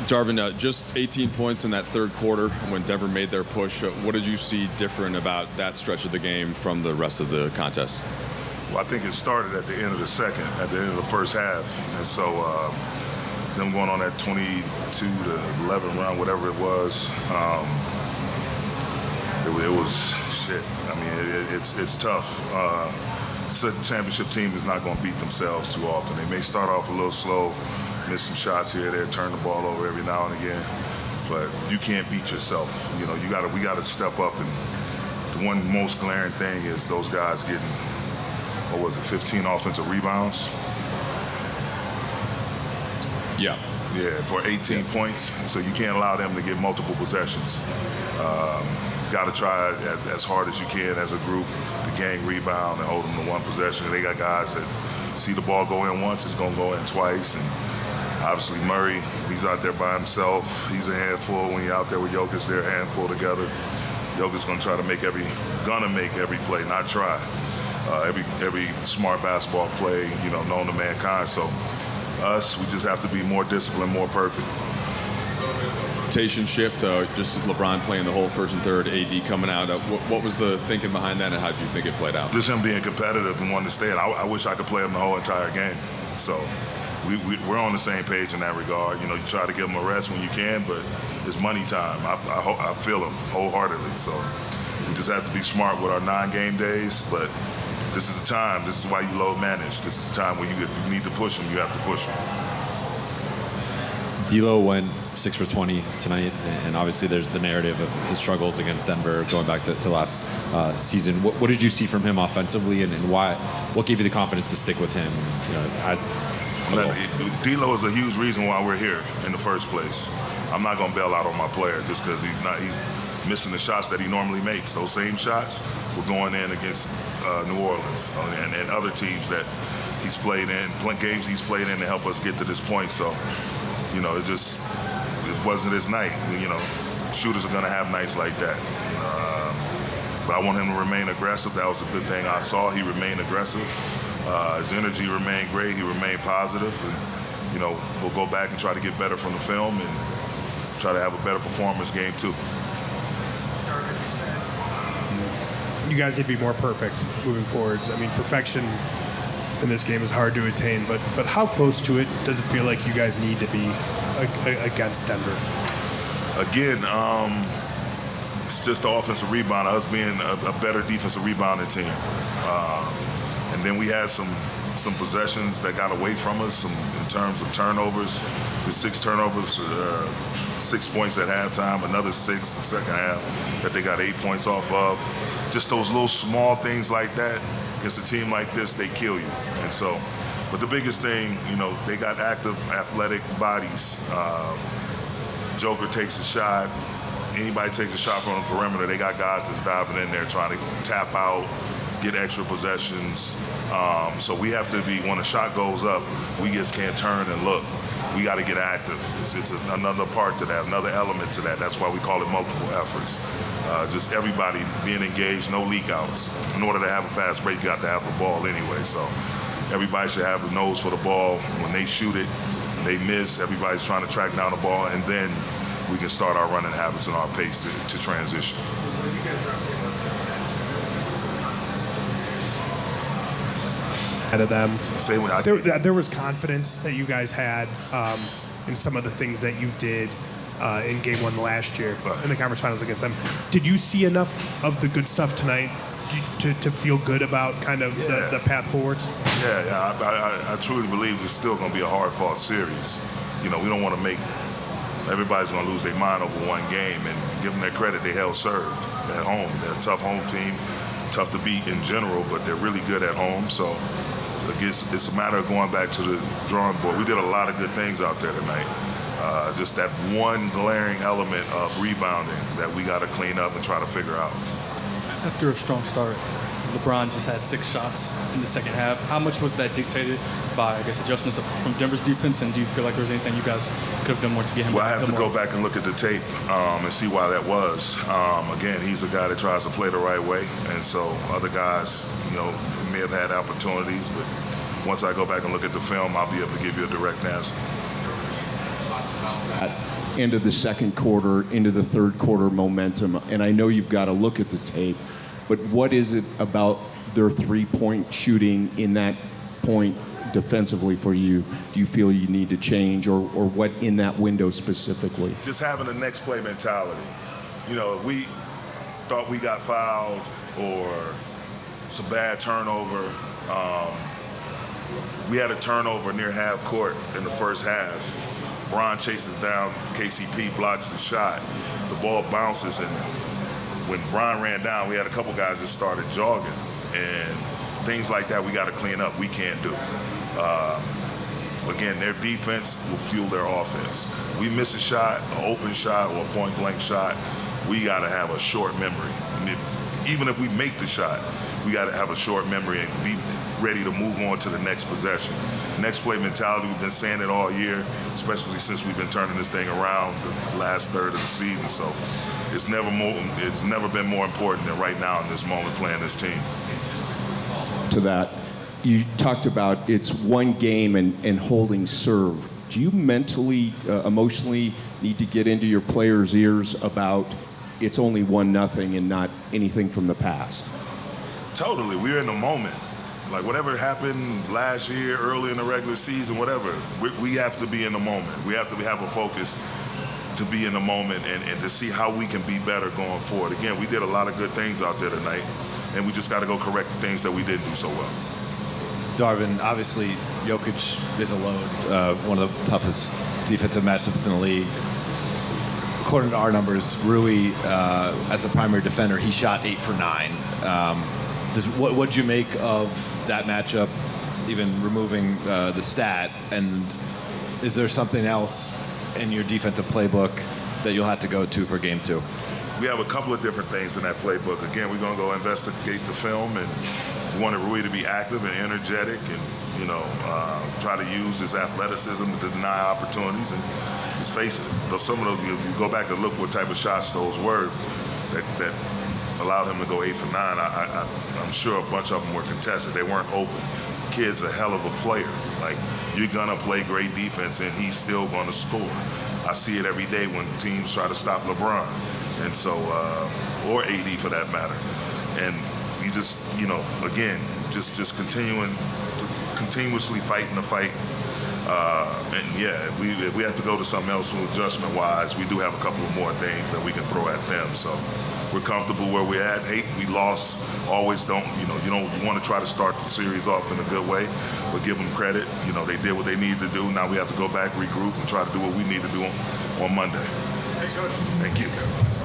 Darvin, just 18 points in that third quarter when Denver made their push. What did you see different about that stretch of the game from the rest of the contest? Well, I think it started at the end of the second, at the end of the first half. And so them going on that 22-11 run, whatever it was, it was shit. I mean, it's tough. A championship team is not going to beat themselves too often. They may start off a little slow, miss some shots here or there, turn the ball over every now and again, but you can't beat yourself. You know, we got to step up. And the one most glaring thing is those guys getting, 15 offensive rebounds? Yeah, for 18 points. So you can't allow them to get multiple possessions. Got to try as hard as you can as a group to gang rebound and hold them to one possession. They got guys that see the ball go in once, it's going to go in twice. And obviously Murray, he's out there by himself. He's a handful. When you're out there with Jokic, they're a handful together. Jokic's going to try to make every play, not try. Every smart basketball play, known to mankind. So us, we just have to be more disciplined, more perfect. Rotation shift, just LeBron playing the whole first and third, AD coming out. What was the thinking behind that, and how did you think it played out? Just him being competitive and wanting to stay in. I wish I could play him the whole entire game. So we're on the same page in that regard. You try to give him a rest when you can, but it's money time. I feel him wholeheartedly. So we just have to be smart with our non-game days, but this is the time. This is why you load manage. This is the time where you need to push him. You have to push him. D'Lo went 6 for 20 tonight, and obviously there's the narrative of his struggles against Denver going back to last season. What did you see from him offensively, and why? What gave you the confidence to stick with him? D'Lo is a huge reason why we're here in the first place. I'm not going to bail out on my player just because he's missing the shots that he normally makes. Those same shots were going in against New Orleans and other teams that he's played in, games he's played in to help us get to this point. So, it wasn't his night. Shooters are going to have nights like that. But I want him to remain aggressive. That was a good thing I saw. He remained aggressive. His energy remained great. He remained positive. And, we'll go back and try to get better from the film and try to have a better performance game too. You guys need to be more perfect moving forwards. I mean, perfection in this game is hard to attain, but how close to it does it feel like you guys need to be against Denver? Again, it's just the offensive rebound, us being a better defensive rebounding team. And then we had some possessions that got away from us in terms of turnovers. The 6 turnovers, 6 points at halftime, another 6 in the second half that they got 8 points off of. Just those little small things like that, against a team like this, they kill you. And so, but the biggest thing, they got active, athletic bodies. Joker takes a shot. Anybody takes a shot from the perimeter, they got guys that's diving in there trying to tap out, get extra possessions. So we have to be, when a shot goes up, we just can't turn and look. We got to get active. It's another part to that, another element to that. That's why we call it multiple efforts. Just everybody being engaged, no leak outs. In order to have a fast break, you got to have the ball anyway. So everybody should have the nose for the ball. When they shoot it, they miss. Everybody's trying to track down the ball, and then we can start our running habits and our pace to transition. Of them. There was confidence that you guys had in some of the things that you did in Game 1 last year in the conference finals against them. Did you see enough of the good stuff tonight to feel good about kind of the path forward? Yeah, I truly believe it's still going to be a hard-fought series. We don't want to make everybody's going to lose their mind over one game, and give them their credit, they held served at home. They're a tough home team, tough to beat in general, but they're really good at home. So it's a matter of going back to the drawing board. We did a lot of good things out there tonight. Just that one glaring element of rebounding that we got to clean up and try to figure out. After a strong start, LeBron just had 6 shots in the second half. How much was that dictated by, adjustments from Denver's defense? And do you feel like there's anything you guys could have done more to get him? Well, I have to go back and look at the tape and see why that was. Again, he's a guy that tries to play the right way, and so other guys, may have had opportunities, but once I go back and look at the film, I'll be able to give you a direct answer. End of the second quarter, into the third quarter momentum. And I know you've got to look at the tape, but what is it about their three-point shooting in that point defensively for you? Do you feel you need to change, or what in that window specifically? Just having a next play mentality. You know, if we thought we got fouled or some bad turnover, we had a turnover near half court in the first half. Bron chases down KCP, blocks the shot. The ball bounces, and when Bron ran down, we had a couple guys that started jogging. And things like that we got to clean up. We can't do. Again, their defense will fuel their offense. We miss a shot, an open shot, or a point-blank shot, we got to have a short memory. Even if we make the shot, we got to have a short memory and be ready to move on to the next possession. Next play mentality, we've been saying it all year, especially since we've been turning this thing around the last third of the season. So it's never been more important than right now in this moment playing this team. To that, you talked about it's one game and holding serve. Do you mentally, emotionally need to get into your players' ears about it's only 1-0 and not anything from the past? Totally. We're in the moment. Like whatever happened last year, early in the regular season, whatever, we have to be in the moment. We have to have a focus to be in the moment and to see how we can be better going forward. Again, we did a lot of good things out there tonight, and we just got to go correct the things that we didn't do so well. Darvin, obviously, Jokic is a load, one of the toughest defensive matchups in the league. According to our numbers, Rui, as a primary defender, he shot 8 for 9. What'd you make of that matchup, even removing the stat? And is there something else in your defensive playbook that you'll have to go to for game 2? We have a couple of different things in that playbook. Again, we're going to go investigate the film, and we wanted Rui to be active and energetic and, try to use his athleticism to deny opportunities. And just face it, though some of those, you go back and look what type of shots those were that allowed him to go 8 for 9. I'm sure a bunch of them were contested. They weren't open. Kid's a hell of a player. Like, you're going to play great defense, and he's still going to score. I see it every day when teams try to stop LeBron, and so, or AD for that matter. And you just, again, just continuously fighting the fight. And yeah, if we have to go to something else adjustment-wise, we do have a couple of more things that we can throw at them. So we're comfortable where we're at. We lost. Always don't, you want to try to start the series off in a good way, but give them credit. They did what they needed to do. Now we have to go back, regroup, and try to do what we need to do on Monday. Thanks, Coach. Thank you.